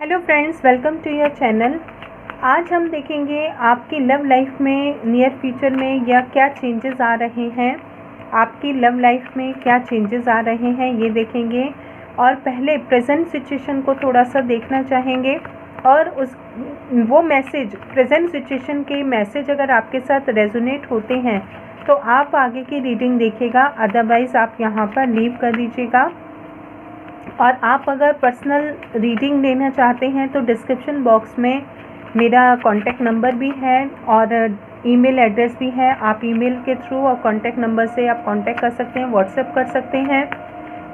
Hello friends, welcome to your channel. आज हम देखेंगे आपकी लव लाइफ में नियर फ्यूचर में या क्या चेंजेस आ रहे हैं, आपकी लव लाइफ में क्या चेंजेस आ रहे हैं ये देखेंगे। और पहले प्रेजेंट सिचुएशन को थोड़ा सा देखना चाहेंगे और वो मैसेज, प्रेजेंट सिचुएशन के मैसेज अगर आपके साथ रेजोनेट होते हैं तो आप आगे की रीडिंग देखिएगा, अदरवाइज़ आप यहाँ पर लीव कर दीजिएगा। और आप अगर पर्सनल रीडिंग लेना चाहते हैं तो डिस्क्रिप्शन बॉक्स में मेरा कॉन्टैक्ट नंबर भी है और ईमेल एड्रेस भी है। आप ईमेल के थ्रू और कॉन्टैक्ट नंबर से आप कांटेक्ट कर सकते हैं, व्हाट्सएप कर सकते हैं।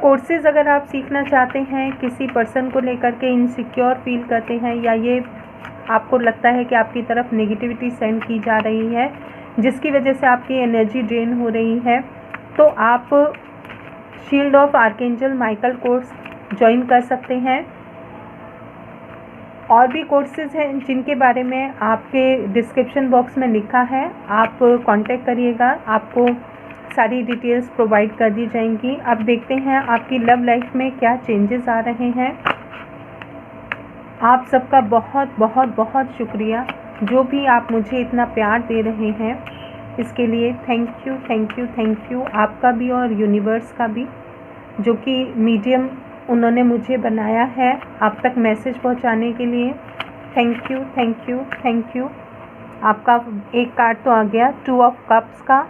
कोर्सेज़ अगर आप सीखना चाहते हैं, किसी पर्सन को लेकर के इनसिक्योर फील करते हैं या ये आपको लगता है कि आपकी तरफ नेगेटिविटी सेंड की जा रही है जिसकी वजह से आपकी एनर्जी ड्रेन हो रही है, तो आप shield of archangel Michael Kors join कर सकते हैं। और भी कोर्सेज़ हैं जिनके बारे में आपके डिस्क्रिप्शन बॉक्स में लिखा है, आप कांटेक्ट करिएगा, आपको सारी डिटेल्स प्रोवाइड कर दी जाएंगी। अब देखते हैं आपकी लव लाइफ में क्या चेंजेस आ रहे हैं। आप सबका बहुत बहुत बहुत शुक्रिया, जो भी आप मुझे इतना प्यार दे रहे हैं इसके लिए thank you thank you thank you. आपका भी और यूनिवर्स का भी, जो कि मीडियम उन्होंने मुझे बनाया है आप तक मैसेज पहुंचाने के लिए। Thank you thank you thank you. आपका एक कार्ड तो आ गया, 2 ऑफ कप्स का।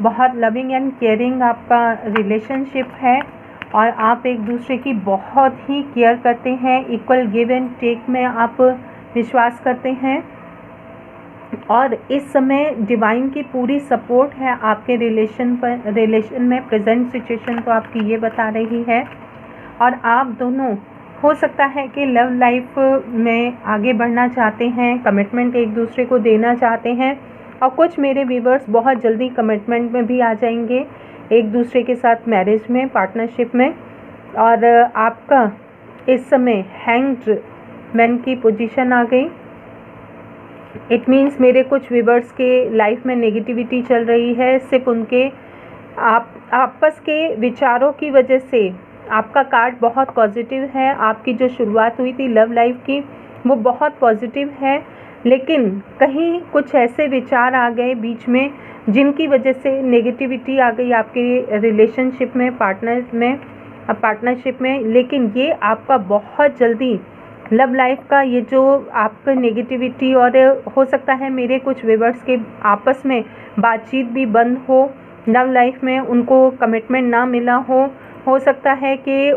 बहुत लविंग एंड केयरिंग आपका रिलेशनशिप है और आप एक दूसरे की बहुत ही केयर करते हैं, इक्वल गिव एंड टेक में आप विश्वास करते हैं। और इस समय डिवाइन की पूरी सपोर्ट है आपके रिलेशन में। प्रेजेंट सिचुएशन तो आपकी ये बता रही है। और आप दोनों हो सकता है कि लव लाइफ में आगे बढ़ना चाहते हैं, कमिटमेंट एक दूसरे को देना चाहते हैं। और कुछ मेरे व्यूवर्स बहुत जल्दी कमिटमेंट में भी आ जाएंगे एक दूसरे के साथ, मैरिज में, पार्टनरशिप में। और आपका इस समय हैंग्ड मैन की पोजीशन आ गई। इट मीन्स मेरे कुछ व्यूवर्स के लाइफ में नेगेटिविटी चल रही है, सिर्फ उनके आपस के विचारों की वजह से। आपका कार्ड बहुत पॉजिटिव है, आपकी जो शुरुआत हुई थी लव लाइफ की वो बहुत पॉजिटिव है, लेकिन कहीं कुछ ऐसे विचार आ गए बीच में जिनकी वजह से नेगेटिविटी आ गई आपके रिलेशनशिप में, पार्टनरशिप में। लेकिन ये आपका बहुत जल्दी लव लाइफ का ये जो आपका नेगेटिविटी, और हो सकता है मेरे कुछ व्यूअर्स के आपस में बातचीत भी बंद हो, लव लाइफ में उनको कमिटमेंट ना मिला हो सकता है कि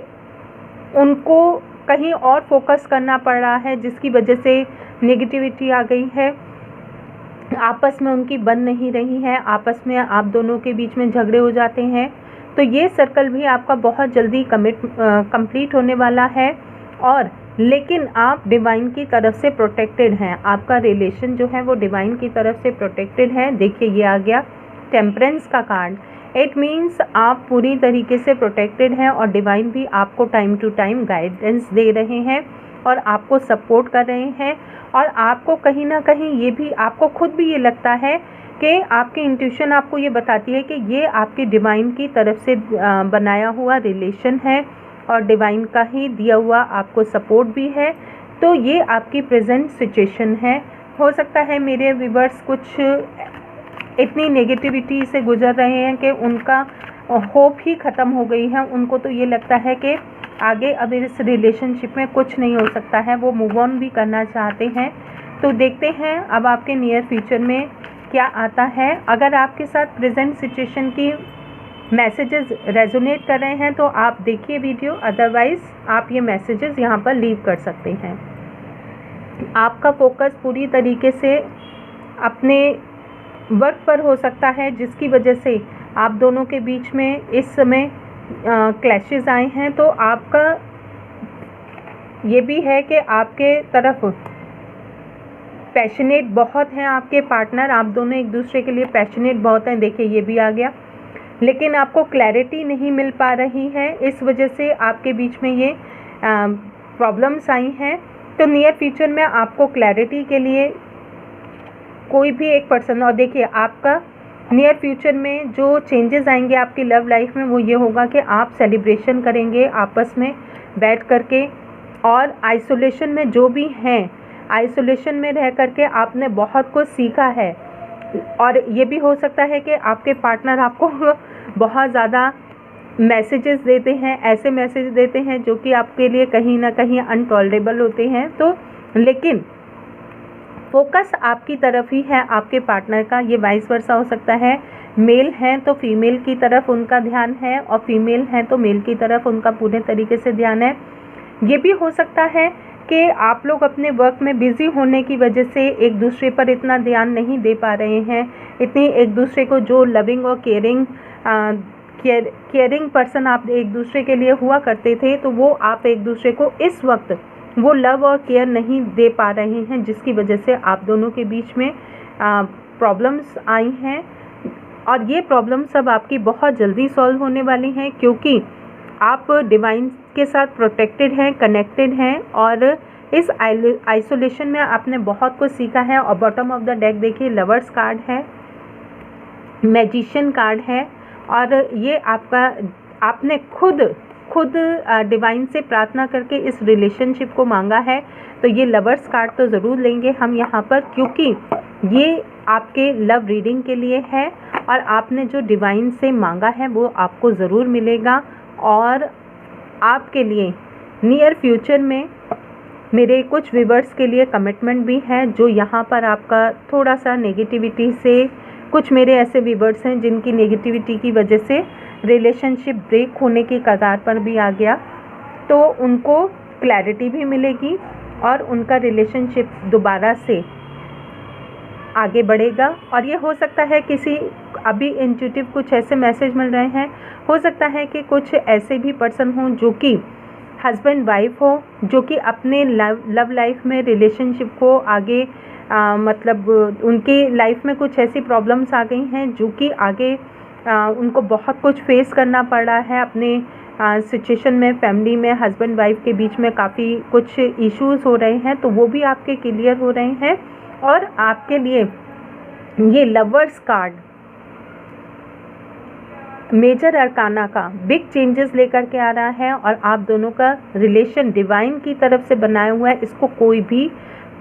उनको कहीं और फोकस करना पड़ रहा है जिसकी वजह से नेगेटिविटी आ गई है, आपस में उनकी बन नहीं रही है, आपस में आप दोनों के बीच में झगड़े हो जाते हैं। तो ये सर्कल भी आपका बहुत जल्दी कंप्लीट होने वाला है। और लेकिन आप डिवाइन की तरफ से प्रोटेक्टेड हैं, आपका रिलेशन जो है वो डिवाइन की तरफ से प्रोटेक्टेड है। देखिए ये आ गया टेम्परेंस का कार्ड। इट मीन्स आप पूरी तरीके से प्रोटेक्टेड हैं और डिवाइन भी आपको टाइम टू टाइम गाइडेंस दे रहे हैं और आपको सपोर्ट कर रहे हैं। और आपको कहीं ना कहीं ये भी, आपको खुद भी ये लगता है कि आपकी इंट्यूशन आपको ये बताती है कि ये आपकी डिवाइन की तरफ से बनाया हुआ रिलेशन है और डिवाइन का ही दिया हुआ आपको सपोर्ट भी है। तो ये आपकी प्रेजेंट सिचुएशन है। हो सकता है मेरे व्यूअर्स कुछ इतनी नेगेटिविटी से गुजर रहे हैं कि उनका होप ही ख़त्म हो गई है, उनको तो ये लगता है कि आगे अब इस रिलेशनशिप में कुछ नहीं हो सकता है, वो मूव ऑन भी करना चाहते हैं। तो देखते हैं अब आपके नियर फ्यूचर में क्या आता है। अगर आपके साथ प्रेजेंट सिचुएशन की मैसेजेस रेजोनेट कर रहे हैं तो आप देखिए वीडियो, अदरवाइज़ आप ये मैसेजेस यहाँ पर लीव कर सकते हैं। आपका फोकस पूरी तरीके से अपने वर्क पर हो सकता है जिसकी वजह से आप दोनों के बीच में इस समय क्लैशेस आए हैं। तो आपका ये भी है कि आपके तरफ पैशनेट बहुत हैं आपके पार्टनर, आप दोनों एक दूसरे के लिए पैशनेट बहुत हैं। देखिए ये भी आ गया, लेकिन आपको क्लैरिटी नहीं मिल पा रही है, इस वजह से आपके बीच में ये प्रॉब्लम्स आई हैं। तो नियर फ्यूचर में आपको क्लैरिटी के लिए कोई भी एक पर्सन, और देखिए आपका नियर फ्यूचर में जो चेंजेस आएंगे आपकी लव लाइफ में वो ये होगा कि आप सेलिब्रेशन करेंगे आपस में बैठ करके, और आइसोलेशन में जो भी हैं, आइसोलेशन में रह करके आपने बहुत कुछ सीखा है। और ये भी हो सकता है कि आपके पार्टनर आपको बहुत ज़्यादा मैसेजेस देते हैं, ऐसे मैसेज देते हैं जो कि आपके लिए कहीं ना कहीं अनटॉलरेबल होते हैं। तो लेकिन फोकस आपकी तरफ ही है आपके पार्टनर का। ये वाइस वर्सा हो सकता है, मेल हैं तो फीमेल की तरफ उनका ध्यान है और फीमेल हैं तो मेल की तरफ उनका पूरे तरीके से ध्यान है। ये भी हो सकता है कि आप लोग अपने वर्क में बिज़ी होने की वजह से एक दूसरे पर इतना ध्यान नहीं दे पा रहे हैं, इतनी एक दूसरे को जो लविंग और केयरिंग पर्सन आप एक दूसरे के लिए हुआ करते थे, तो वो आप एक दूसरे को इस वक्त वो लव और केयर नहीं दे पा रहे हैं, जिसकी वजह से आप दोनों के बीच में प्रॉब्लम्स आई हैं। और ये प्रॉब्लम सब आपकी बहुत जल्दी सॉल्व होने वाली हैं, क्योंकि आप डिवाइन के साथ प्रोटेक्टेड हैं, कनेक्टेड हैं और इस आइसोलेशन में आपने बहुत कुछ सीखा है। और बॉटम ऑफ द डेक देखिए, लवर्स कार्ड है, मैजिशियन कार्ड है और ये आपने खुद डिवाइन से प्रार्थना करके इस रिलेशनशिप को मांगा है। तो ये लवर्स कार्ड तो ज़रूर लेंगे हम यहाँ पर, क्योंकि ये आपके लव रीडिंग के लिए है और आपने जो डिवाइन से मांगा है वो आपको ज़रूर मिलेगा। और आपके लिए नियर फ्यूचर में मेरे कुछ व्यूअर्स के लिए कमिटमेंट भी है, जो यहाँ पर आपका थोड़ा सा नेगेटिविटी से, कुछ मेरे ऐसे व्यूअर्स हैं जिनकी नेगेटिविटी की वजह से रिलेशनशिप ब्रेक होने की कगार पर भी आ गया, तो उनको क्लैरिटी भी मिलेगी और उनका रिलेशनशिप दोबारा से आगे बढ़ेगा। और ये हो सकता है किसी अभी इंट्यूटिव कुछ ऐसे मैसेज मिल रहे हैं, हो सकता है कि कुछ ऐसे भी पर्सन हों जो कि हस्बैंड वाइफ हो, जो कि अपने लव लाइफ में रिलेशनशिप को आगे मतलब उनकी लाइफ में कुछ ऐसी प्रॉब्लम्स आ गई हैं जो कि आगे उनको बहुत कुछ फेस करना पड़ रहा है अपने सिचुएशन में। फैमिली में हस्बैंड वाइफ के बीच में काफ़ी कुछ इश्यूज हो रहे हैं, तो वो भी आपके क्लियर हो रहे हैं। और आपके लिए ये लवर्स कार्ड मेजर अरकाना का बिग चेंजेस लेकर के आ रहा है और आप दोनों का रिलेशन डिवाइन की तरफ से बनाया हुआ है, इसको कोई भी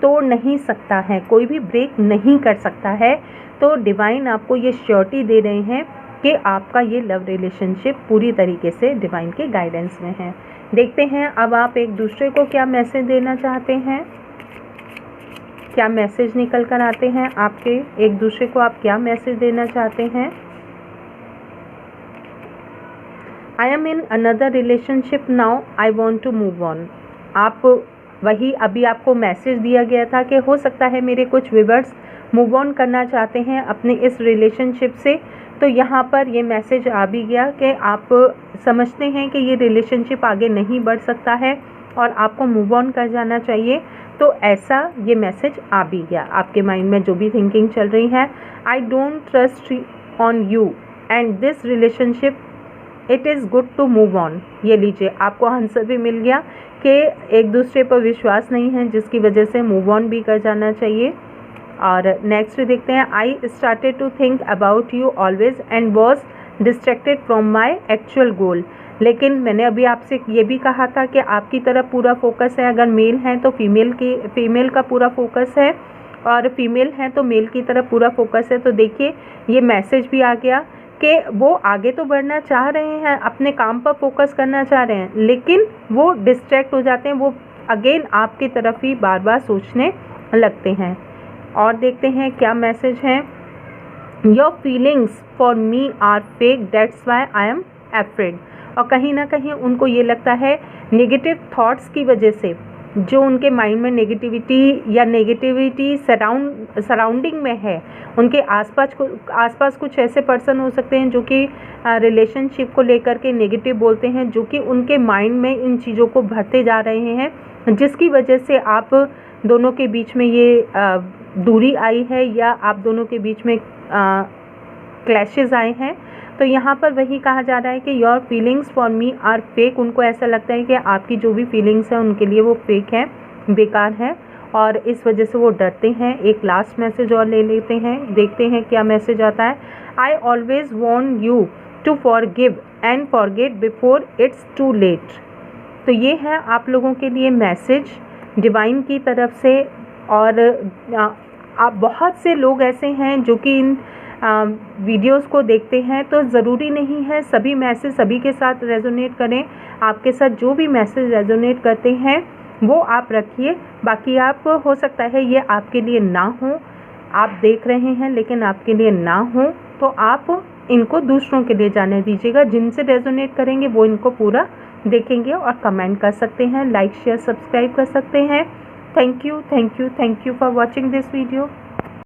तोड़ नहीं सकता है, कोई भी ब्रेक नहीं कर सकता है। तो डिवाइन आपको ये श्योरिटी दे रहे हैं कि आपका ये लव रिलेशनशिप पूरी तरीके से डिवाइन के गाइडेंस में है। देखते हैं अब आप एक दूसरे को क्या मैसेज देना चाहते हैं, क्या मैसेज निकल कर आते हैं आपके, एक दूसरे को आप क्या मैसेज देना चाहते हैं। I am in another relationship now, I want to move on. आप वही अभी आपको मैसेज दिया गया था कि हो सकता है मेरे कुछ व्यूअर्स मूव ऑन करना चाहते हैं अपने इस रिलेशनशिप से। तो यहाँ पर ये मैसेज आ भी गया कि आप समझते हैं कि ये रिलेशनशिप आगे नहीं बढ़ सकता है और आपको मूव ऑन कर जाना चाहिए। तो ऐसा ये मैसेज आ भी गया आपके माइंड में जो भी थिंकिंग चल रही है। I don't trust on you and this relationship, it is good to move on. ये लीजिए, आपको आंसर भी मिल गया कि एक दूसरे पर विश्वास नहीं है, जिसकी वजह से मूव ऑन भी कर जाना चाहिए। और नेक्स्ट देखते हैं, I started to think about you always and was distracted from my actual goal. लेकिन मैंने अभी आपसे ये भी कहा था कि आपकी तरफ पूरा फोकस है, अगर मेल हैं तो फीमेल का पूरा फोकस है और फीमेल हैं तो मेल की तरफ पूरा फोकस है। तो देखिए ये मैसेज भी आ गया कि वो आगे तो बढ़ना चाह रहे हैं, अपने काम पर फोकस करना चाह रहे हैं, लेकिन वो डिस्ट्रैक्ट हो जाते हैं, वो अगेन आपकी तरफ ही बार बार सोचने लगते हैं। और देखते हैं क्या मैसेज है। Your feelings for me are fake, that's why I am afraid. और कहीं ना कहीं उनको ये लगता है नेगेटिव थॉट्स की वजह से, जो उनके माइंड में नेगेटिविटी सराउंडिंग में है, उनके आसपास कुछ ऐसे पर्सन हो सकते हैं जो कि रिलेशनशिप को लेकर के नेगेटिव बोलते हैं, जो कि उनके माइंड में इन चीज़ों को भरते जा रहे हैं, जिसकी वजह से आप दोनों के बीच में ये दूरी आई है या आप दोनों के बीच में क्लैशेस आए हैं। तो यहाँ पर वही कहा जा रहा है कि your feelings for me are fake. उनको ऐसा लगता है कि आपकी जो भी फीलिंग्स हैं उनके लिए वो फेक हैं, बेकार हैं, और इस वजह से वो डरते हैं। एक लास्ट मैसेज और ले लेते हैं, देखते हैं क्या मैसेज आता है। I always want you to forgive and forget before it's too late. तो ये है आप लोगों के लिए मैसेज डिवाइन की तरफ से। और आप बहुत से लोग ऐसे हैं जो कि इन वीडियोस को देखते हैं, तो ज़रूरी नहीं है सभी मैसेज सभी के साथ रेजोनेट करें। आपके साथ जो भी मैसेज रेजोनेट करते हैं वो आप रखिए। बाकी आप हो सकता है ये आपके लिए ना हो, आप देख रहे हैं लेकिन आपके लिए ना हो, तो आप इनको दूसरों के लिए जाने दीजिएगा। जिनसे रेजोनेट करेंगे वो इनको पूरा देखेंगे और कमेंट कर सकते हैं, लाइक शेयर सब्सक्राइब कर सकते हैं। Thank you for watching this video.